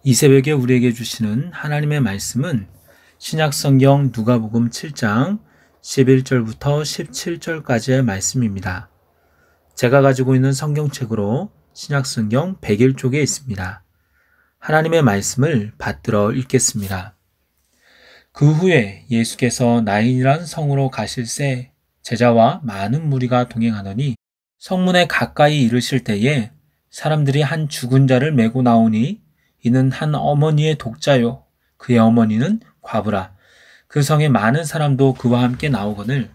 이 새벽에 우리에게 주시는 하나님의 말씀은 신약성경 누가복음 7장 11절부터 17절까지의 말씀입니다. 제가 가지고 있는 성경책으로 신약성경 101쪽에 있습니다. 하나님의 말씀을 받들어 읽겠습니다. 그 후에 예수께서 나인이란 성으로 가실새 제자와 많은 무리가 동행하더니 성문에 가까이 이르실 때에 사람들이 한 죽은 자를 메고 나오니 이는 한 어머니의 독자요 그의 어머니는 과부라. 그 성에 많은 사람도 그와 함께 나오거늘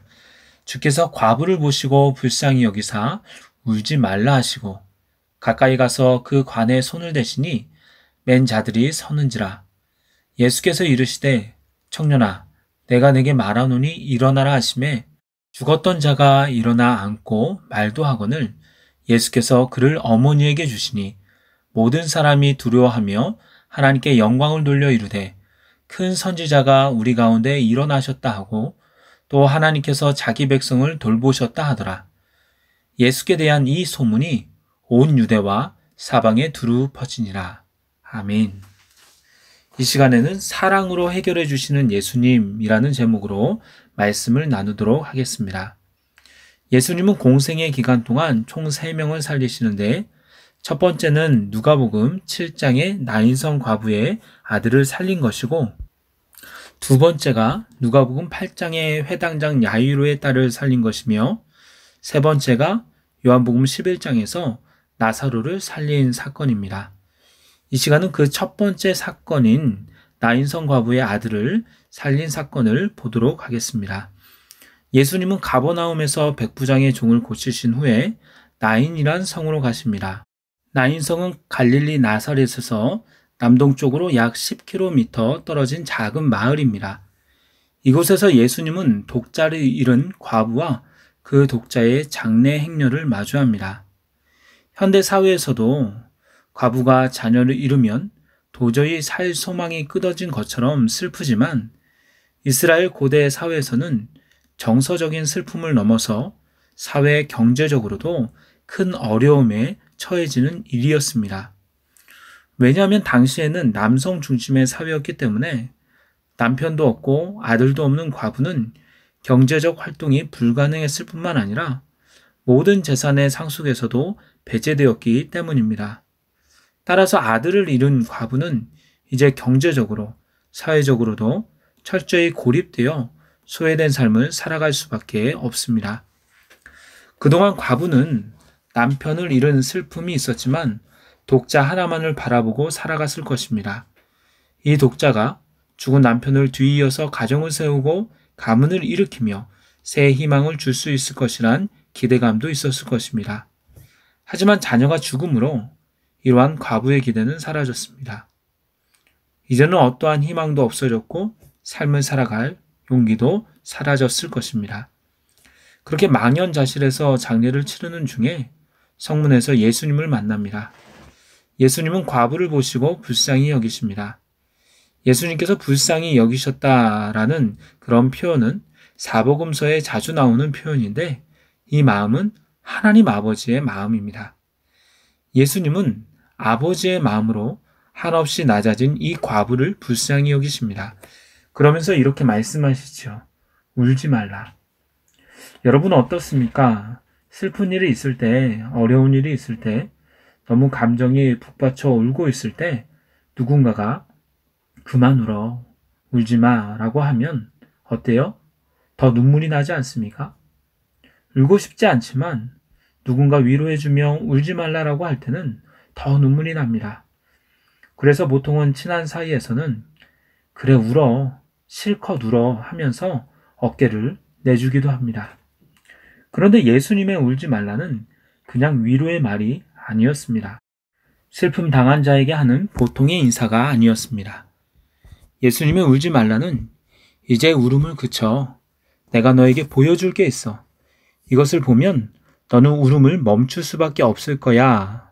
주께서 과부를 보시고 불쌍히 여기사 울지 말라 하시고 가까이 가서 그 관에 손을 대시니 맨 자들이 서는지라. 예수께서 이르시되 청년아 내가 내게 말하노니 일어나라 하시매 죽었던 자가 일어나 앉고 말도 하거늘 예수께서 그를 어머니에게 주시니 모든 사람이 두려워하며 하나님께 영광을 돌려 이르되 큰 선지자가 우리 가운데 일어나셨다 하고 또 하나님께서 자기 백성을 돌보셨다 하더라. 예수께 대한 이 소문이 온 유대와 사방에 두루 퍼지니라. 아멘. 이 시간에는 사랑으로 해결해 주시는 예수님이라는 제목으로 말씀을 나누도록 하겠습니다. 예수님은 공생의 기간 동안 총 3명을 살리시는데 첫 번째는 누가복음 7장의 나인성 과부의 아들을 살린 것이고 두 번째가 누가복음 8장의 회당장 야이로의 딸을 살린 것이며 세 번째가 요한복음 11장에서 나사로를 살린 사건입니다. 이 시간은 그 첫 번째 사건인 나인성 과부의 아들을 살린 사건을 보도록 하겠습니다. 예수님은 가버나움에서 백부장의 종을 고치신 후에 나인이란 성으로 가십니다. 나인성은 갈릴리 나사렛에서 남동쪽으로 약 10km 떨어진 작은 마을입니다. 이곳에서 예수님은 독자를 잃은 과부와 그 독자의 장례 행렬을 마주합니다. 현대 사회에서도 과부가 자녀를 잃으면 도저히 살 소망이 끊어진 것처럼 슬프지만 이스라엘 고대 사회에서는 정서적인 슬픔을 넘어서 사회 경제적으로도 큰 어려움에 처해지는 일이었습니다. 왜냐하면 당시에는 남성 중심의 사회였기 때문에 남편도 없고 아들도 없는 과부는 경제적 활동이 불가능했을 뿐만 아니라 모든 재산의 상속에서도 배제되었기 때문입니다. 따라서 아들을 잃은 과부는 이제 경제적으로, 사회적으로도 철저히 고립되어 소외된 삶을 살아갈 수밖에 없습니다. 그동안 과부는 남편을 잃은 슬픔이 있었지만 독자 하나만을 바라보고 살아갔을 것입니다. 이 독자가 죽은 남편을 뒤이어서 가정을 세우고 가문을 일으키며 새 희망을 줄 수 있을 것이란 기대감도 있었을 것입니다. 하지만 자녀가 죽음으로 이러한 과부의 기대는 사라졌습니다. 이제는 어떠한 희망도 없어졌고 삶을 살아갈 용기도 사라졌을 것입니다. 그렇게 망연자실해서 장례를 치르는 중에 성문에서 예수님을 만납니다. 예수님은 과부를 보시고 불쌍히 여기십니다. 예수님께서 불쌍히 여기셨다라는 그런 표현은 사복음서에 자주 나오는 표현인데 이 마음은 하나님 아버지의 마음입니다. 예수님은 아버지의 마음으로 한없이 낮아진 이 과부를 불쌍히 여기십니다. 그러면서 이렇게 말씀하시죠. 울지 말라. 여러분 어떻습니까? 슬픈 일이 있을 때, 어려운 일이 있을 때, 너무 감정이 북받쳐 울고 있을 때 누군가가 그만 울어, 울지 마 라고 하면 어때요? 더 눈물이 나지 않습니까? 울고 싶지 않지만 누군가 위로해주며 울지 말라라고 할 때는 더 눈물이 납니다. 그래서 보통은 친한 사이에서는 그래 울어, 실컷 울어 하면서 어깨를 내주기도 합니다. 그런데 예수님의 울지 말라는 그냥 위로의 말이 아니었습니다. 슬픔 당한 자에게 하는 보통의 인사가 아니었습니다. 예수님의 울지 말라는 이제 울음을 그쳐. 내가 너에게 보여줄 게 있어. 이것을 보면 너는 울음을 멈출 수밖에 없을 거야.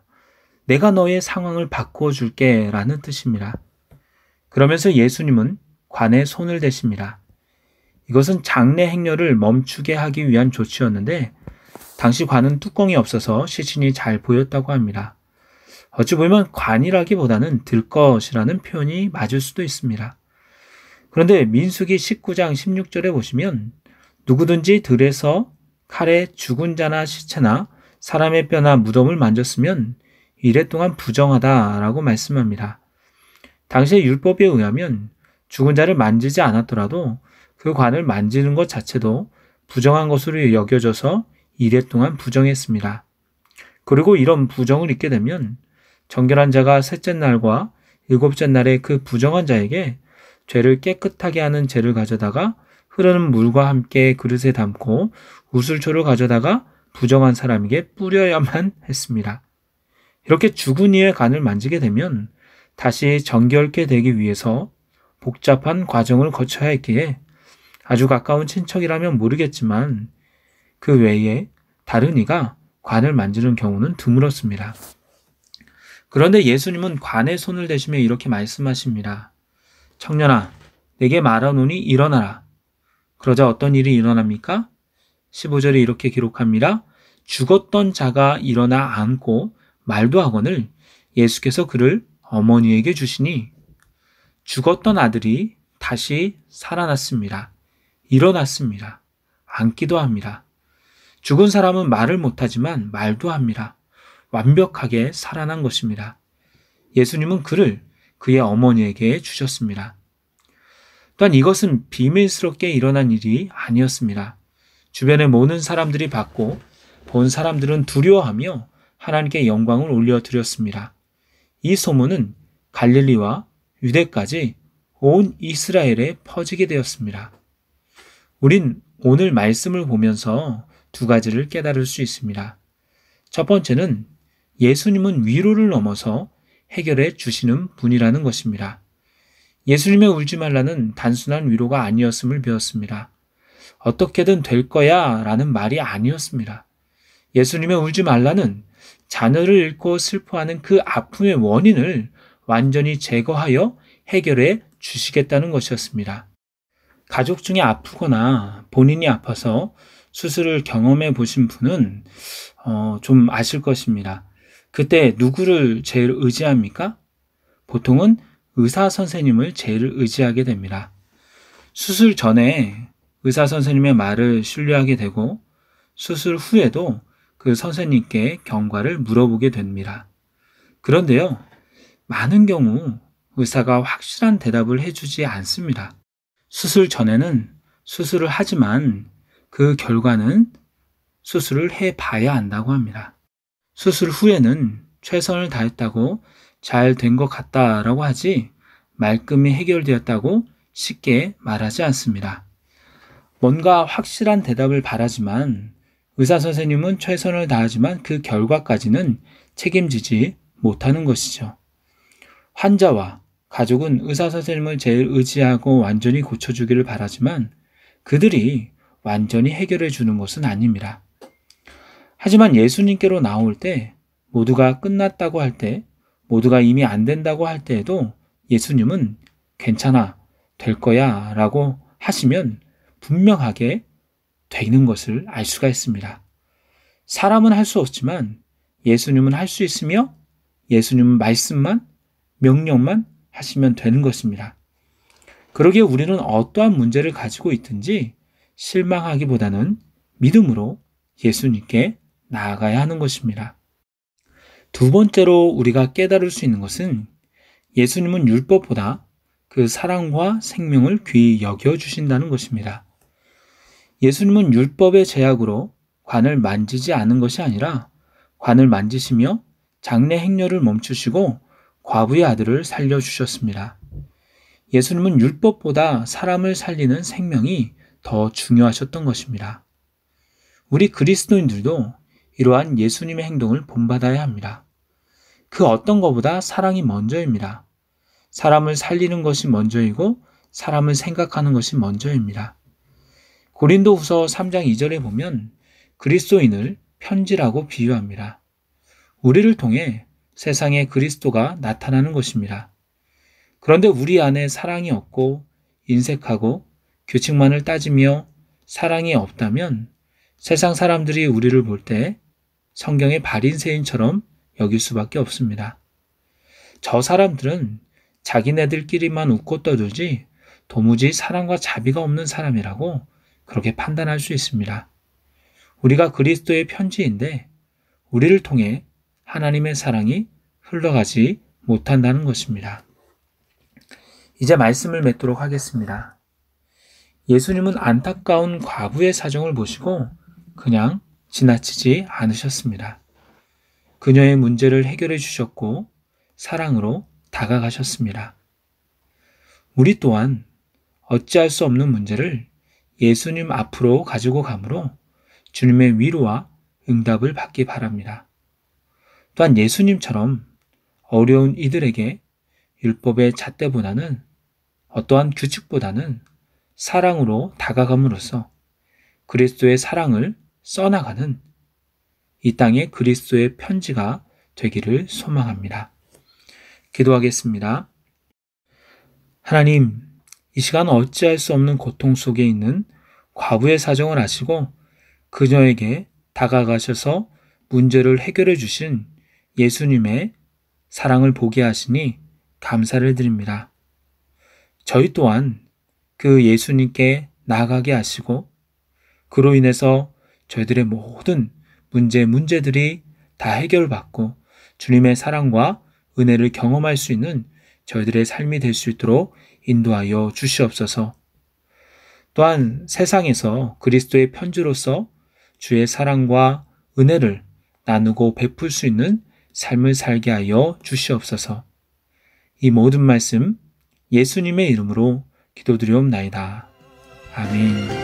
내가 너의 상황을 바꾸어 줄게 라는 뜻입니다. 그러면서 예수님은 관에 손을 대십니다. 이것은 장례 행렬을 멈추게 하기 위한 조치였는데 당시 관은 뚜껑이 없어서 시신이 잘 보였다고 합니다. 어찌 보면 관이라기보다는 들것이라는 표현이 맞을 수도 있습니다. 그런데 민수기 19장 16절에 보시면 누구든지 들에서 칼에 죽은 자나 시체나 사람의 뼈나 무덤을 만졌으면 이래 동안 부정하다라고 말씀합니다. 당시의 율법에 의하면 죽은 자를 만지지 않았더라도 그 관을 만지는 것 자체도 부정한 것으로 여겨져서 이래 동안 부정했습니다. 그리고 이런 부정을 잊게 되면 정결한 자가 셋째 날과 일곱째 날에 그 부정한 자에게 죄를 깨끗하게 하는 재를 가져다가 흐르는 물과 함께 그릇에 담고 우슬초를 가져다가 부정한 사람에게 뿌려야만 했습니다. 이렇게 죽은 이의 간을 만지게 되면 다시 정결케 되기 위해서 복잡한 과정을 거쳐야 했기에 아주 가까운 친척이라면 모르겠지만 그 외에 다른 이가 관을 만지는 경우는 드물었습니다. 그런데 예수님은 관에 손을 대시며 이렇게 말씀하십니다. 청년아, 내게 말하노니 일어나라. 그러자 어떤 일이 일어납니까? 15절에 이렇게 기록합니다. 죽었던 자가 일어나 앉고 말도 하거늘 예수께서 그를 어머니에게 주시니 죽었던 아들이 다시 살아났습니다. 일어났습니다. 앉기도 합니다. 죽은 사람은 말을 못하지만 말도 합니다. 완벽하게 살아난 것입니다. 예수님은 그를 그의 어머니에게 주셨습니다. 또한 이것은 비밀스럽게 일어난 일이 아니었습니다. 주변의 모든 사람들이 봤고 본 사람들은 두려워하며 하나님께 영광을 올려드렸습니다. 이 소문은 갈릴리와 유대까지 온 이스라엘에 퍼지게 되었습니다. 우린 오늘 말씀을 보면서 두 가지를 깨달을 수 있습니다. 첫 번째는 예수님은 위로를 넘어서 해결해 주시는 분이라는 것입니다. 예수님의 울지 말라는 단순한 위로가 아니었음을 배웠습니다. 어떻게든 될 거야 라는 말이 아니었습니다. 예수님의 울지 말라는 자녀를 잃고 슬퍼하는 그 아픔의 원인을 완전히 제거하여 해결해 주시겠다는 것이었습니다. 가족 중에 아프거나 본인이 아파서 수술을 경험해 보신 분은 좀 아실 것입니다. 그때 누구를 제일 의지합니까? 보통은 의사 선생님을 제일 의지하게 됩니다. 수술 전에 의사 선생님의 말을 신뢰하게 되고 수술 후에도 그 선생님께 경과를 물어보게 됩니다. 그런데요, 많은 경우 의사가 확실한 대답을 해주지 않습니다. 수술 전에는 수술을 하지만 그 결과는 수술을 해봐야 한다고 합니다. 수술 후에는 최선을 다했다고 잘 된 것 같다라고 하지 말끔히 해결되었다고 쉽게 말하지 않습니다. 뭔가 확실한 대답을 바라지만 의사 선생님은 최선을 다하지만 그 결과까지는 책임지지 못하는 것이죠. 환자와 가족은 의사 선생님을 제일 의지하고 완전히 고쳐주기를 바라지만 그들이 완전히 해결해 주는 것은 아닙니다. 하지만 예수님께로 나올 때 모두가 끝났다고 할 때, 모두가 이미 안 된다고 할 때에도 예수님은 괜찮아, 될 거야 라고 하시면 분명하게 되는 것을 알 수가 있습니다. 사람은 할 수 없지만 예수님은 할 수 있으며 예수님은 말씀만, 명령만 하시면 되는 것입니다. 그러기에 우리는 어떠한 문제를 가지고 있든지 실망하기보다는 믿음으로 예수님께 나아가야 하는 것입니다. 두 번째로 우리가 깨달을 수 있는 것은 예수님은 율법보다 그 사랑과 생명을 귀히 여겨주신다는 것입니다. 예수님은 율법의 제약으로 관을 만지지 않은 것이 아니라 관을 만지시며 장래 행렬을 멈추시고 과부의 아들을 살려주셨습니다. 예수님은 율법보다 사람을 살리는 생명이 더 중요하셨던 것입니다. 우리 그리스도인들도 이러한 예수님의 행동을 본받아야 합니다. 그 어떤 것보다 사랑이 먼저입니다. 사람을 살리는 것이 먼저이고 사람을 생각하는 것이 먼저입니다. 고린도후서 3장 2절에 보면 그리스도인을 편지라고 비유합니다. 우리를 통해 세상에 그리스도가 나타나는 것입니다. 그런데 우리 안에 사랑이 없고 인색하고 규칙만을 따지며 사랑이 없다면 세상 사람들이 우리를 볼 때 성경의 발인세인처럼 여길 수밖에 없습니다. 저 사람들은 자기네들끼리만 웃고 떠들지 도무지 사랑과 자비가 없는 사람이라고 그렇게 판단할 수 있습니다. 우리가 그리스도의 편지인데 우리를 통해 하나님의 사랑이 흘러가지 못한다는 것입니다. 이제 말씀을 맺도록 하겠습니다. 예수님은 안타까운 과부의 사정을 보시고 그냥 지나치지 않으셨습니다. 그녀의 문제를 해결해 주셨고 사랑으로 다가가셨습니다. 우리 또한 어찌할 수 없는 문제를 예수님 앞으로 가지고 가므로 주님의 위로와 응답을 받기 바랍니다. 또한 예수님처럼 어려운 이들에게 율법의 잣대보다는 어떠한 규칙보다는 사랑으로 다가감으로써 그리스도의 사랑을 써나가는 이 땅의 그리스도의 편지가 되기를 소망합니다. 기도하겠습니다. 하나님, 이 시간 어찌할 수 없는 고통 속에 있는 과부의 사정을 아시고 그녀에게 다가가셔서 문제를 해결해 주신 예수님의 사랑을 보게 하시니 감사를 드립니다. 저희 또한 그 예수님께 나아가게 하시고 그로 인해서 저희들의 모든 문제들이 다 해결받고 주님의 사랑과 은혜를 경험할 수 있는 저희들의 삶이 될 수 있도록 인도하여 주시옵소서. 또한 세상에서 그리스도의 편지로서 주의 사랑과 은혜를 나누고 베풀 수 있는 삶을 살게 하여 주시옵소서. 이 모든 말씀 예수님의 이름으로 기도드리옵나이다. 아멘.